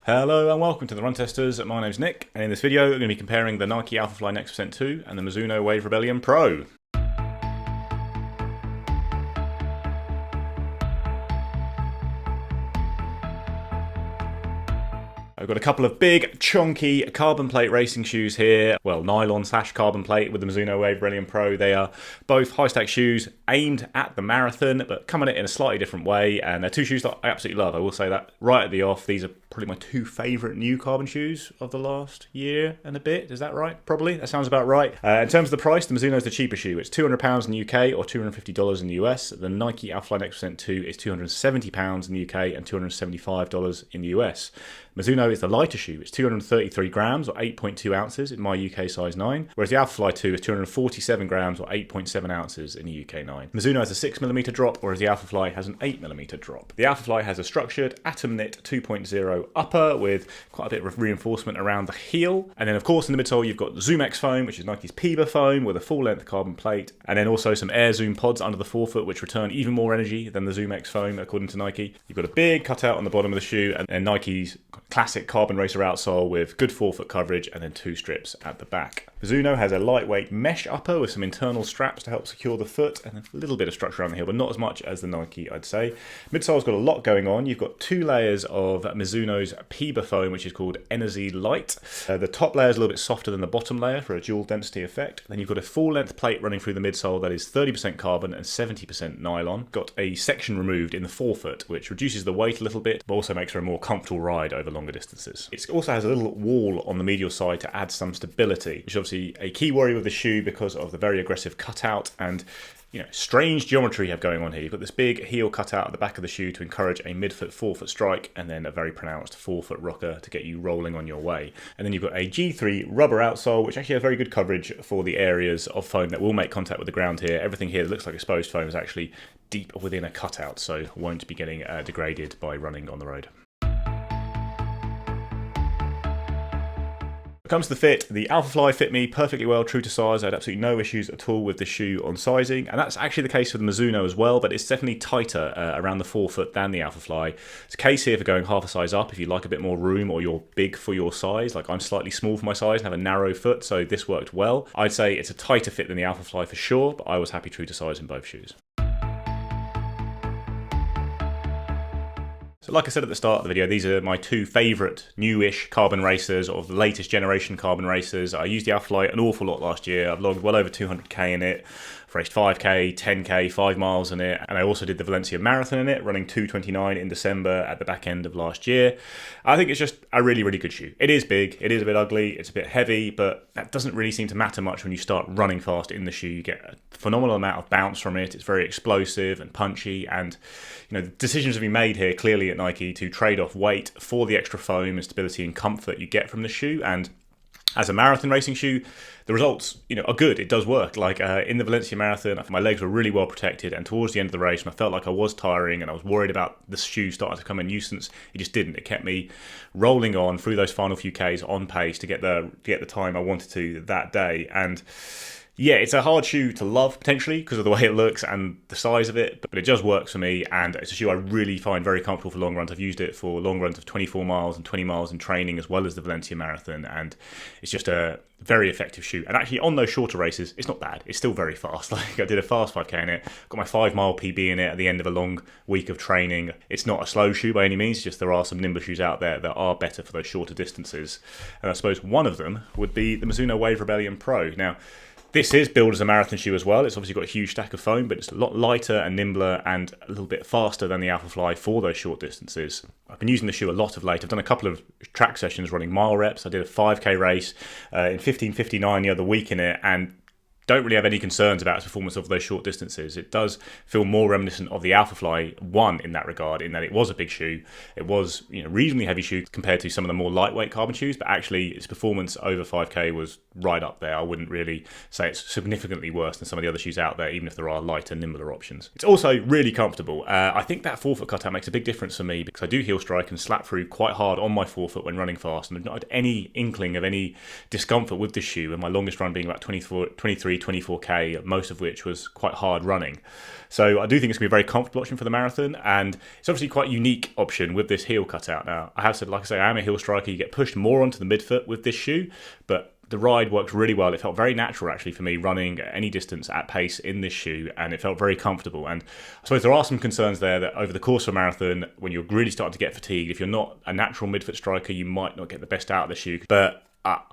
Hello and welcome to the Run Testers. My name's Nick, and in this video we're going to be comparing the Nike Alphafly NEXT 2 and the Mizuno Wave Rebellion Pro. I've got a couple of big, chunky carbon plate racing shoes here. Well, nylon/carbon plate with the Mizuno Wave Rebellion Pro. They are both high-stack shoes aimed at the marathon, but come at it in a slightly different way. And they're two shoes that I absolutely love. I will say that right at the off. These are probably my two favourite new carbon shoes of the last year and a bit. Is that right? Probably. That sounds about right. In terms of the price, the Mizuno is the cheaper shoe. It's £200 in the UK or $250 in the US. The Nike Alphafly NEXT 2 is £270 in the UK and $275 in the US. Mizuno is the lighter shoe. It's 233 grams or 8.2 ounces in my UK size 9, whereas the Alphafly 2 is 247 grams or 8.7 ounces in the UK 9. Mizuno has a 6mm drop, whereas the Alphafly has an 8mm drop. The Alphafly has a structured atom knit 2.0 upper with quite a bit of reinforcement around the heel, and then of course in the midsole you've got ZoomX foam, which is Nike's PIBA foam with a full-length carbon plate, and then also some Air Zoom pods under the forefoot which return even more energy than the ZoomX foam according to Nike. You've got a big cutout on the bottom of the shoe, and Nike's classic carbon racer outsole with good forefoot coverage and then two strips at the back. Mizuno has a lightweight mesh upper with some internal straps to help secure the foot and a little bit of structure around the heel, but not as much as the Nike, I'd say. Midsole's got a lot going on. You've got two layers of Mizuno's PIBA foam, which is called Energy Light. The top layer is a little bit softer than the bottom layer for a dual density effect. Then you've got a full-length plate running through the midsole that is 30% carbon and 70% nylon. Got a section removed in the forefoot, which reduces the weight a little bit, but also makes for a more comfortable ride over longer distances. It also has a little wall on the medial side to add some stability, which is obviously a key worry with the shoe because of the very aggressive cutout and strange geometry you have going on here. You've got this big heel cutout at the back of the shoe to encourage a midfoot forefoot strike, and then a very pronounced forefoot rocker to get you rolling on your way. And then you've got a G3 rubber outsole, which actually has very good coverage for the areas of foam that will make contact with the ground here. Everything here that looks like exposed foam is actually deep within a cutout, so won't be getting degraded by running on the road. When it comes to the fit, the Alphafly fit me perfectly well, true to size. I had absolutely no issues at all with the shoe on sizing, and that's actually the case for the Mizuno as well, but it's definitely tighter around the forefoot than the Alphafly. It's a case here for going half a size up if you like a bit more room or you're big for your size. Like I'm slightly small for my size and have a narrow foot, so this worked well. I'd say it's a tighter fit than the Alphafly for sure, but I was happy true to size in both shoes. So like I said at the start of the video, these are my two favourite newish carbon racers, or the latest generation carbon racers. I used the Alphafly an awful lot last year. I've logged well over 200k in it. I've raced 5k, 10k, 5 miles in it, and I also did the Valencia Marathon in it, running 2:29 in December at the back end of last year. I think it's just a really, really good shoe. It is big, it is a bit ugly, it's a bit heavy, but that doesn't really seem to matter much when you start running fast in the shoe. You get a phenomenal amount of bounce from it. It's very explosive and punchy, and the decisions have been made here clearly at Nike to trade off weight for the extra foam and stability and comfort you get from the shoe. And as a marathon racing shoe, the results, are good. It does work. Like in the Valencia Marathon, my legs were really well protected, and towards the end of the race, when I felt like I was tiring and I was worried about the shoe starting to become a nuisance, it just didn't. It kept me rolling on through those final few Ks on pace to get the time I wanted to that day. And yeah, it's a hard shoe to love, potentially, because of the way it looks and the size of it, but it just works for me, and it's a shoe I really find very comfortable for long runs. I've used it for long runs of 24 miles and 20 miles in training, as well as the Valencia Marathon, and it's just a very effective shoe. And actually, on those shorter races, it's not bad. It's still very fast. Like, I did a fast 5k in it, got my 5-mile PB in it at the end of a long week of training. It's not a slow shoe by any means, just there are some nimble shoes out there that are better for those shorter distances. And I suppose one of them would be the Mizuno Wave Rebellion Pro. Now, this is billed as a marathon shoe as well. It's obviously got a huge stack of foam, but it's a lot lighter and nimbler and a little bit faster than the Alphafly for those short distances. I've been using the shoe a lot of late. I've done a couple of track sessions running mile reps. I did a 5k race in 15:59 the other week in it, and don't really have any concerns about its performance over those short distances. It does feel more reminiscent of the Alphafly 1 in that regard, in that it was a big shoe. It was reasonably heavy shoe compared to some of the more lightweight carbon shoes, but actually its performance over 5k was right up there. I wouldn't really say it's significantly worse than some of the other shoes out there, even if there are lighter, nimbler options. It's also really comfortable. I think that forefoot cutout makes a big difference for me, because I do heel strike and slap through quite hard on my forefoot when running fast, and I've not had any inkling of any discomfort with this shoe, and my longest run being about 23 23, 24k, most of which was quite hard running. So I do think it's going to be a very comfortable option for the marathon, and it's obviously quite a unique option with this heel cutout. Now, I have said, like I say, I am a heel striker. You get pushed more onto the midfoot with this shoe, but the ride works really well. It felt very natural, actually, for me running any distance at pace in this shoe, and it felt very comfortable. And I suppose there are some concerns there that over the course of a marathon, when you're really starting to get fatigued, if you're not a natural midfoot striker, you might not get the best out of the shoe. But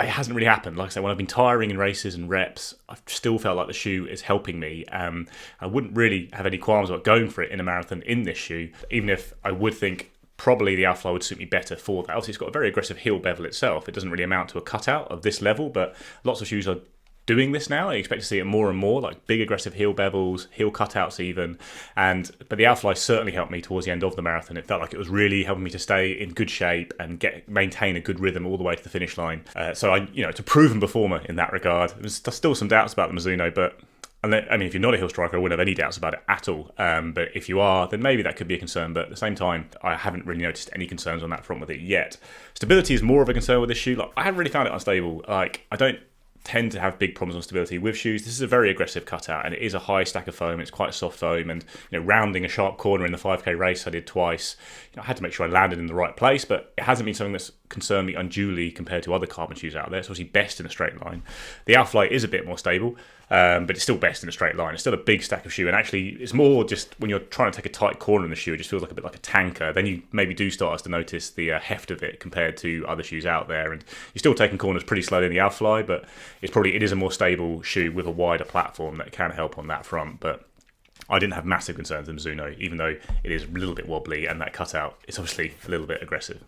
it hasn't really happened. Like I said, when I've been tiring in races and reps, I've still felt like the shoe is helping me. I wouldn't really have any qualms about going for it in a marathon in this shoe, even if I would think probably the Alphafly would suit me better for that. Obviously, it's got a very aggressive heel bevel itself. It doesn't really amount to a cutout of this level, but lots of shoes are doing this now. I expect to see it more and more, like big aggressive heel bevels, heel cutouts even. But the Alphafly certainly helped me towards the end of the marathon. It felt like it was really helping me to stay in good shape and maintain a good rhythm all the way to the finish line. So it's a proven performer in that regard. There's still some doubts about the Mizuno, but if you're not a heel striker, I wouldn't have any doubts about it at all. But if you are, then maybe that could be a concern. But at the same time, I haven't really noticed any concerns on that front with it yet. Stability is more of a concern with this shoe. Like, I haven't really found it unstable. Like, I don't tend to have big problems on stability with shoes. This is a very aggressive cutout, and it is a high stack of foam. It's quite soft foam, and rounding a sharp corner in the 5k race I did twice, I had to make sure I landed in the right place, but it hasn't been something that's concerned me unduly compared to other carbon shoes out there. It's obviously best in a straight line. The Alphafly is a bit more stable, but it's still best in a straight line. It's still a big stack of shoe, and actually it's more just when you're trying to take a tight corner in the shoe, it just feels like a bit like a tanker. Then you maybe do start to notice the heft of it compared to other shoes out there, and you're still taking corners pretty slowly in the Alphafly, but it is a more stable shoe with a wider platform that can help on that front. But I didn't have massive concerns with Mizuno, even though it is a little bit wobbly and that cutout is obviously a little bit aggressive.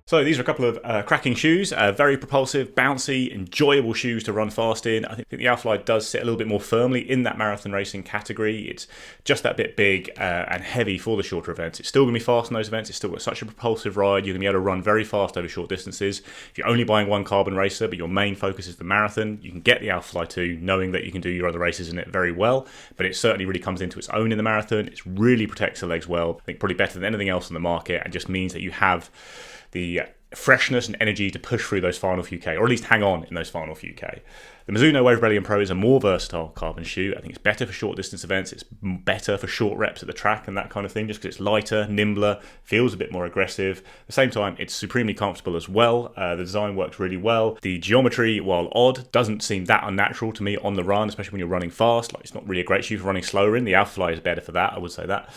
So these are a couple of cracking shoes, very propulsive, bouncy, enjoyable shoes to run fast in. I think the Alphafly does sit a little bit more firmly in that marathon racing category. It's just that bit big and heavy for the shorter events. It's still going to be fast in those events. It's still got such a propulsive ride. You're going to be able to run very fast over short distances. If you're only buying one carbon racer, but your main focus is the marathon, you can get the Alphafly 2 knowing that you can do your other races in it very well, but it certainly really comes into its own in the marathon. It really protects the legs well. I think probably better than anything else on the market, and just means that you have the freshness and energy to push through those final few K, or at least hang on in those final few K. The Mizuno Wave Rebellion Pro is a more versatile carbon shoe. I think it's better for short distance events. It's better for short reps at the track and that kind of thing, just because it's lighter, nimbler, feels a bit more aggressive. At the same time, it's supremely comfortable as well. The design works really well. The geometry, while odd, doesn't seem that unnatural to me on the run, especially when you're running fast. Like, it's not really a great shoe for running slower in. The Alphafly is better for that, I would say that.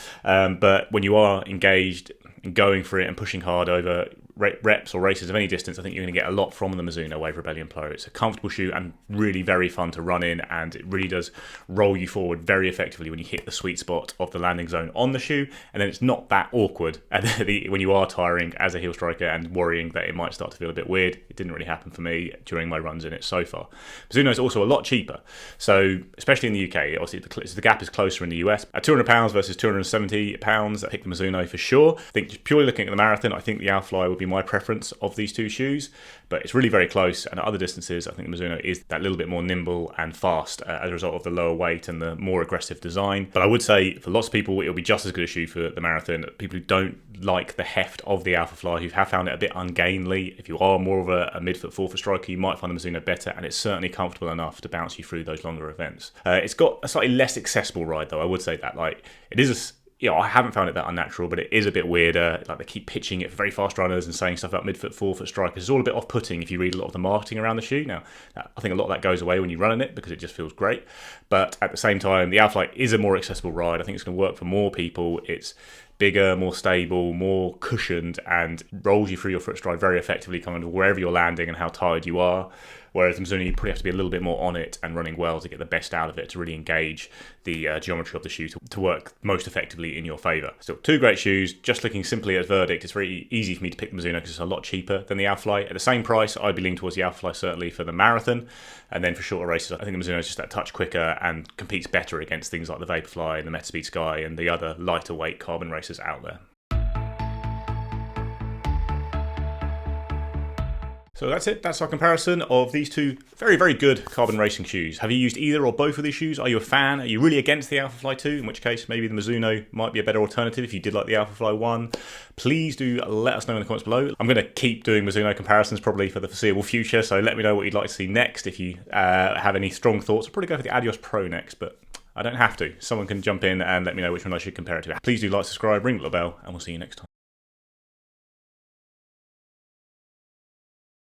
But when you are engaged and going for it and pushing hard over reps or races of any distance, I think you're going to get a lot from the Mizuno Wave Rebellion Pro. It's a comfortable shoe and really very fun to run in, and it really does roll you forward very effectively when you hit the sweet spot of the landing zone on the shoe, and then it's not that awkward when you are tiring as a heel striker and worrying that it might start to feel a bit weird. It didn't really happen for me during my runs in it so far. Mizuno is also a lot cheaper, so especially in the UK, obviously the gap is closer in the US. At £200 versus £270, I pick the Mizuno for sure. I think just purely looking at the marathon, I think the Alphafly would be my preference of these two shoes, but it's really very close, and at other distances I think the Mizuno is that little bit more nimble and fast as a result of the lower weight and the more aggressive design. But I would say for lots of people it'll be just as good a shoe for the marathon. People who don't like the heft of the Alphafly, who have found it a bit ungainly, if you are more of a midfoot forefoot striker, you might find the Mizuno better, and it's certainly comfortable enough to bounce you through those longer events. It's got a slightly less accessible ride though, I would say that. Like, it is I haven't found it that unnatural, but it is a bit weirder. Like, they keep pitching it for very fast runners and saying stuff about midfoot, forefoot strikers. It's all a bit off-putting if you read a lot of the marketing around the shoe. Now, I think a lot of that goes away when you run in it because it just feels great. But at the same time, the Alphafly is a more accessible ride. I think it's going to work for more people. It's bigger, more stable, more cushioned, and rolls you through your foot stride very effectively, kind of wherever you're landing and how tired you are. Whereas the Mizuno, you probably have to be a little bit more on it and running well to get the best out of it, to really engage the geometry of the shoe to work most effectively in your favour. Still, two great shoes. Just looking simply at verdict, it's very easy for me to pick the Mizuno because it's a lot cheaper than the Alphafly. At the same price, I'd be leaning towards the Alphafly certainly for the marathon. And then for shorter races, I think the Mizuno is just that touch quicker and competes better against things like the Vaporfly and the Metaspeed Sky and the other lighter weight carbon racers out there. So that's it. That's our comparison of these two very, very good carbon racing shoes. Have you used either or both of these shoes? Are you a fan? Are you really against the Alphafly 2? In which case, maybe the Mizuno might be a better alternative if you did like the Alphafly 1. Please do let us know in the comments below. I'm going to keep doing Mizuno comparisons probably for the foreseeable future, so let me know what you'd like to see next. If you have any strong thoughts, I'll probably go for the Adios Pro next, but I don't have to. Someone can jump in and let me know which one I should compare it to. Please do like, subscribe, ring the bell, and we'll see you next time.